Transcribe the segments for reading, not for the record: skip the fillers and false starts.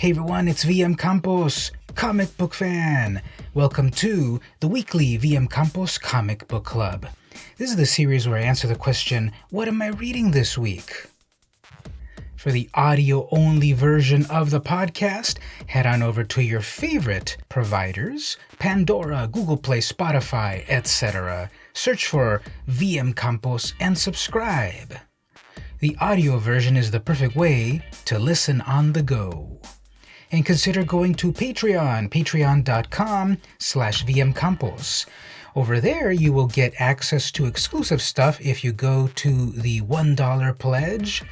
Hey everyone, it's VM Campos, comic book fan. Welcome to the weekly VM Campos Comic Book Club. This is the series where I answer the question, what am I reading this week? For the audio-only version of the podcast, head on over to your favorite providers, Pandora, Google Play, Spotify, etc. Search for VM Campos and subscribe. The audio version is the perfect way to listen on the go. And consider going to Patreon, patreon.com/vmcampos. Over there, you will get access to exclusive stuff if you go to the $1 pledge.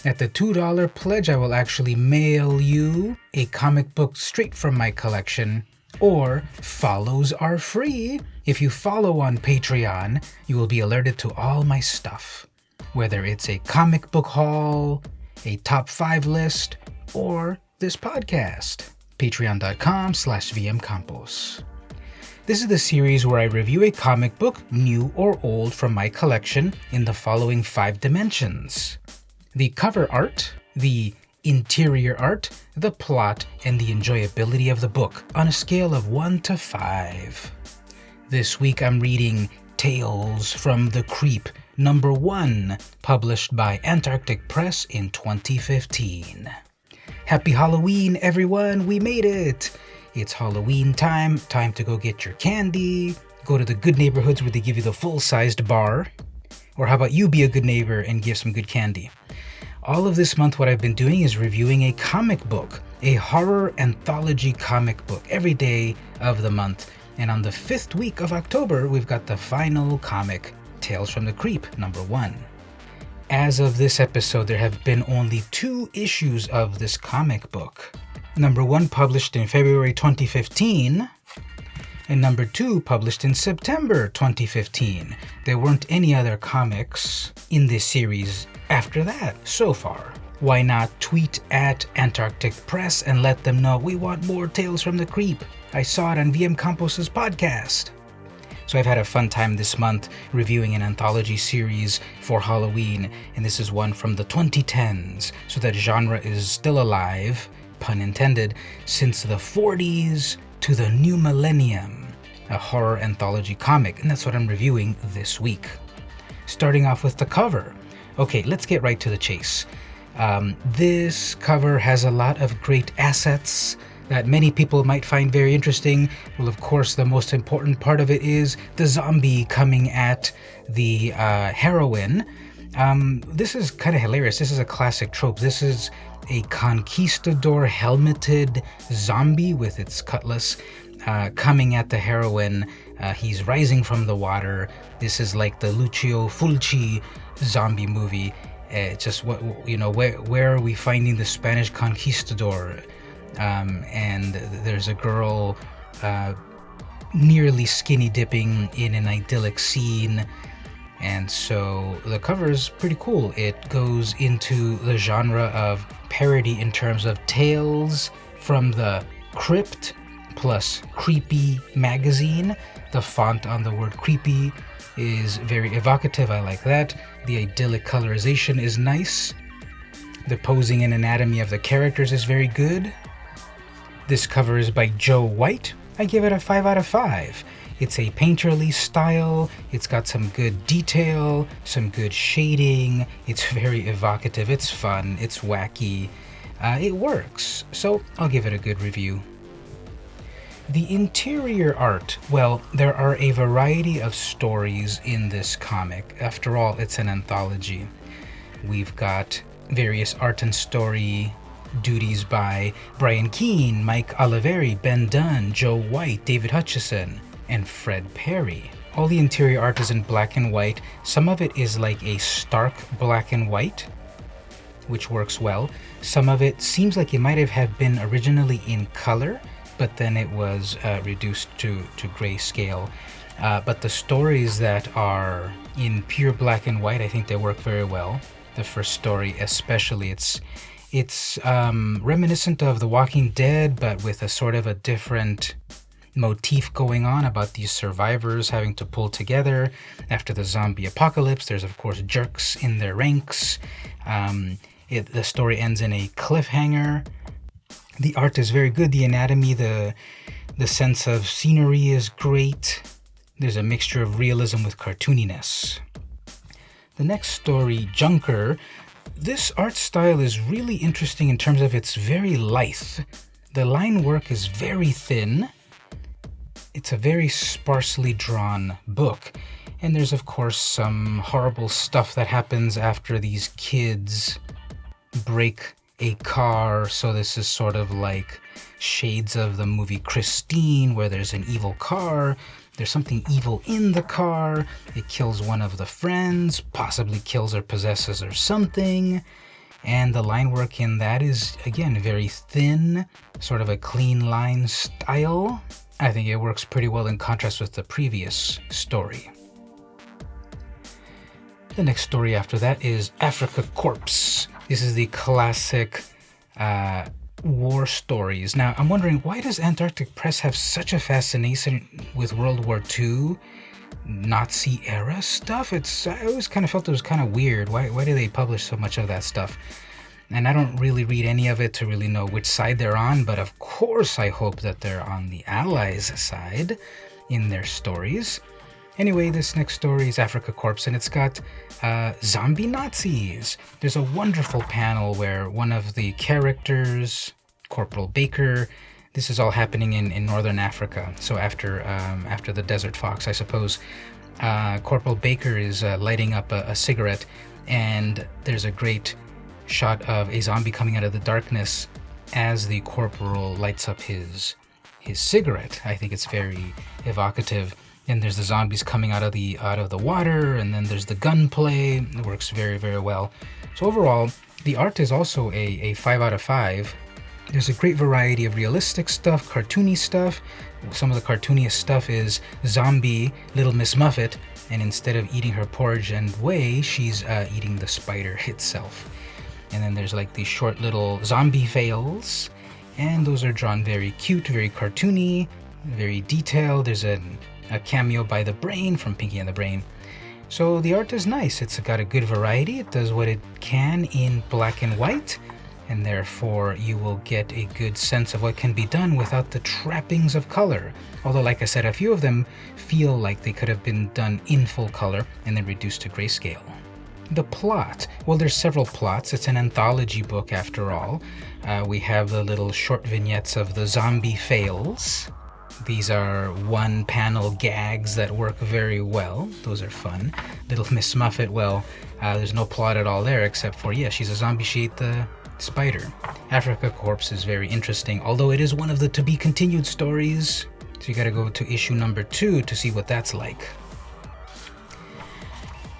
At the $2 pledge, I will actually mail you a comic book straight from my collection, or follows are free. If you follow on Patreon, you will be alerted to all my stuff, whether it's a comic book haul, a top 5 list, or this podcast. Patreon.com/vmcampos. This is the series where I review a comic book, new or old, from my collection in the following 5 dimensions: the cover art, the interior art, the plot, and the enjoyability of the book on a scale of 1 to 5. This week I'm reading Tales from the Creep, number 1, published by Antarctic Press in 2015. Happy Halloween, everyone! We made it! It's Halloween time to go get your candy, go to the good neighborhoods where they give you the full-sized bar. Or how about you be a good neighbor and give some good candy? All of this month what I've been doing is reviewing a comic book, a horror anthology comic book, every day of the month. And on the 5th week of October, we've got the final comic, Tales from the Creep, number 1. As of this episode, there have been only 2 issues of this comic book. Number 1 published in February 2015, and number 2 published in September 2015. There weren't any other comics in this series after that so far. Why not tweet at Antarctic Press and let them know we want more Tales from the Creep? I saw it on VM Campos' podcast. So I've had a fun time this month reviewing an anthology series for Halloween, and this is one from the 2010s, so that genre is still alive, pun intended, since the 40s to the new millennium, a horror anthology comic, and that's what I'm reviewing this week. Starting off with the cover. Okay, let's get right to the chase. This cover has a lot of great assets that many people might find very interesting. Well, of course, the most important part of it is the zombie coming at the heroine. This is kind of hilarious. This is a classic trope. This is a conquistador helmeted zombie with its cutlass coming at the heroine. He's rising from the water. This is like the Lucio Fulci zombie movie. Just what, you know, where are we finding the Spanish conquistador? And there's a girl nearly skinny dipping in an idyllic scene, and so the cover is pretty cool. It goes into the genre of parody in terms of Tales from the Crypt plus Creepy magazine. The font on the word creepy is very evocative. I like that. The idyllic colorization is nice. The posing and anatomy of the characters is very good. This cover is by Joe White. I give it a 5 out of 5. It's a painterly style, it's got some good detail, some good shading, it's very evocative, it's fun, it's wacky, it works, so I'll give it a good review. The interior art, well, there are a variety of stories in this comic. After all, it's an anthology. We've got various art and story duties by Brian Keene, Mike Oliveri, Ben Dunn, Joe White, David Hutchison, and Fred Perry. All the interior art is in black and white. Some of it is like a stark black and white, which works well. Some of it seems like it might have been originally in color, but then it was reduced to grayscale. But the stories that are in pure black and white, I think they work very well. The first story especially, it's reminiscent of The Walking Dead, but with a sort of a different motif going on about these survivors having to pull together after the zombie apocalypse. There's, of course, jerks in their ranks. The story ends in a cliffhanger. The art is very good. The anatomy, the sense of scenery is great. There's a mixture of realism with cartooniness. The next story, Junker, this art style is really interesting in terms of it's very lithe. The line work is very thin. It's a very sparsely drawn book. And there's, of course, some horrible stuff that happens after these kids break a car. So this is sort of like shades of the movie Christine, where there's an evil car. There's something evil in the car. It kills one of the friends, possibly kills or possesses or something. And the line work in that is, again, very thin, sort of a clean line style. I think it works pretty well in contrast with the previous story. The next story after that is Africa Corpse. This is the classic war stories. Now, I'm wondering, why does Antarctic Press have such a fascination with World War II, Nazi-era stuff? I always kind of felt it was kind of weird. Why do they publish so much of that stuff? And I don't really read any of it to really know which side they're on, but of course I hope that they're on the Allies' side in their stories. Anyway, this next story is Africa Corpse, and it's got zombie Nazis. There's a wonderful panel where one of the characters, Corporal Baker, this is all happening in northern Africa. So after the Desert Fox, I suppose, Corporal Baker is lighting up a cigarette, and there's a great shot of a zombie coming out of the darkness as the corporal lights up his cigarette. I think it's very evocative. And there's the zombies coming out of the water, and then there's the gunplay. It works very, very well. So overall, the art is also a 5 out of 5. There's a great variety of realistic stuff, cartoony stuff. Some of the cartooniest stuff is zombie Little Miss Muffet, and instead of eating her porridge and whey, she's eating the spider itself. And then there's like these short little zombie fails, and those are drawn very cute, very cartoony, very detailed. There's a cameo by the Brain from Pinky and the Brain. So the art is nice. It's got a good variety. It does what it can in black and white, and therefore you will get a good sense of what can be done without the trappings of color. Although, like I said, a few of them feel like they could have been done in full color and then reduced to grayscale. The plot. Well, there's several plots. It's an anthology book after all. We have the little short vignettes of the zombie fails. These are one-panel gags that work very well. Those are fun. Little Miss Muffet, well, there's no plot at all there except for, yeah, she's a zombie, she ate the spider. Africa Corpse is very interesting, although it is one of the to-be-continued stories. So you gotta go to issue number 2 to see what that's like.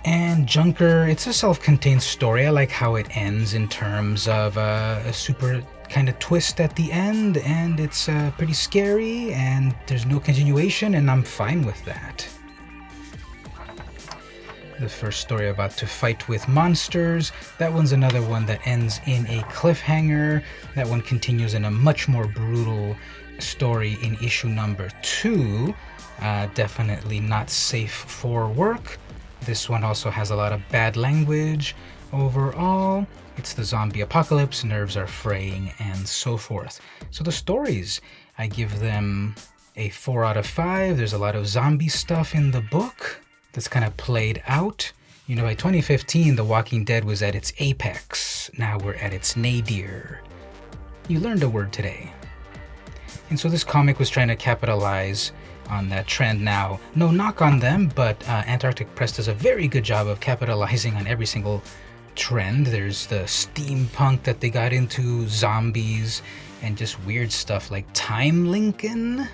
And Junker, it's a self-contained story. I like how it ends in terms of a super kind of twist at the end, and it's pretty scary, and there's no continuation, and I'm fine with that. The first story about to fight with monsters, that one's another one that ends in a cliffhanger. That one continues in a much more brutal story in issue number 2. Definitely not safe for work. This one also has a lot of bad language. Overall, it's the zombie apocalypse, nerves are fraying, and so forth. So the stories, I give them a 4 out of 5. There's a lot of zombie stuff in the book that's kind of played out. You know, by 2015, The Walking Dead was at its apex. Now we're at its nadir. You learned a word today. And so this comic was trying to capitalize on that trend. Now, no knock on them, but Antarctic Press does a very good job of capitalizing on every single trend. There's the steampunk that they got into, zombies, and just weird stuff like Time Lincoln.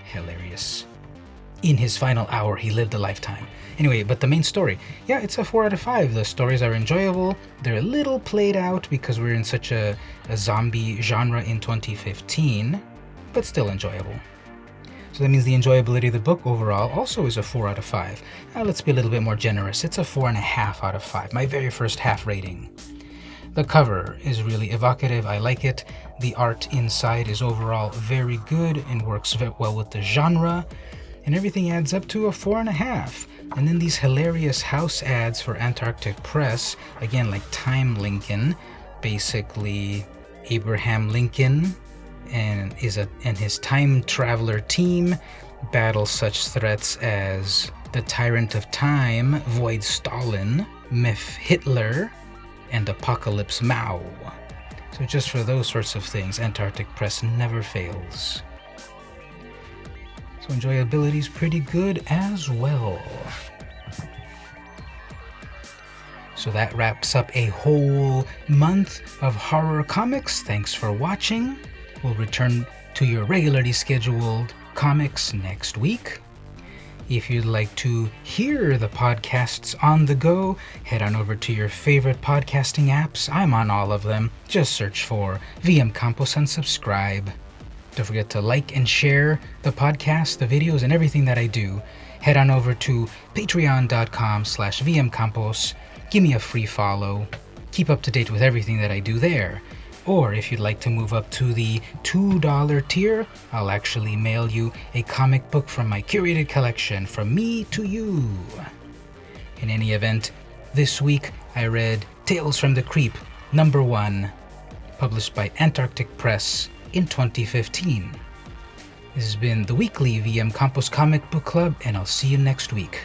Hilarious. In his final hour, he lived a lifetime. Anyway, but the main story, yeah, it's a 4 out of 5. The stories are enjoyable. They're a little played out because we're in such a zombie genre in 2015, but still enjoyable. So that means the enjoyability of the book overall also is a 4 out of 5. Now let's be a little bit more generous. It's a 4.5 out of 5, my very first half rating. The cover is really evocative. I like it. The art inside is overall very good and works very well with the genre. And everything adds up to a 4.5. And then these hilarious house ads for Antarctic Press, again, like Time Lincoln, basically Abraham Lincoln and his time traveler team battle such threats as the Tyrant of Time, Void Stalin, Myth Hitler, and Apocalypse Mao. So just for those sorts of things, Antarctic Press never fails. So enjoyability is pretty good as well. So that wraps up a whole month of horror comics. Thanks for watching. We'll return to your regularly scheduled comics next week. If you'd like to hear the podcasts on the go, head on over to your favorite podcasting apps. I'm on all of them. Just search for VM Campos and subscribe. Don't forget to like and share the podcast, the videos, and everything that I do. Head on over to patreon.com/vmcampos. Give me a free follow. Keep up to date with everything that I do there. Or if you'd like to move up to the $2 tier, I'll actually mail you a comic book from my curated collection from me to you. In any event, this week I read Tales from the Creep, #1, published by Antarctic Press in 2015. This has been the weekly VM Campos Comic Book Club, and I'll see you next week.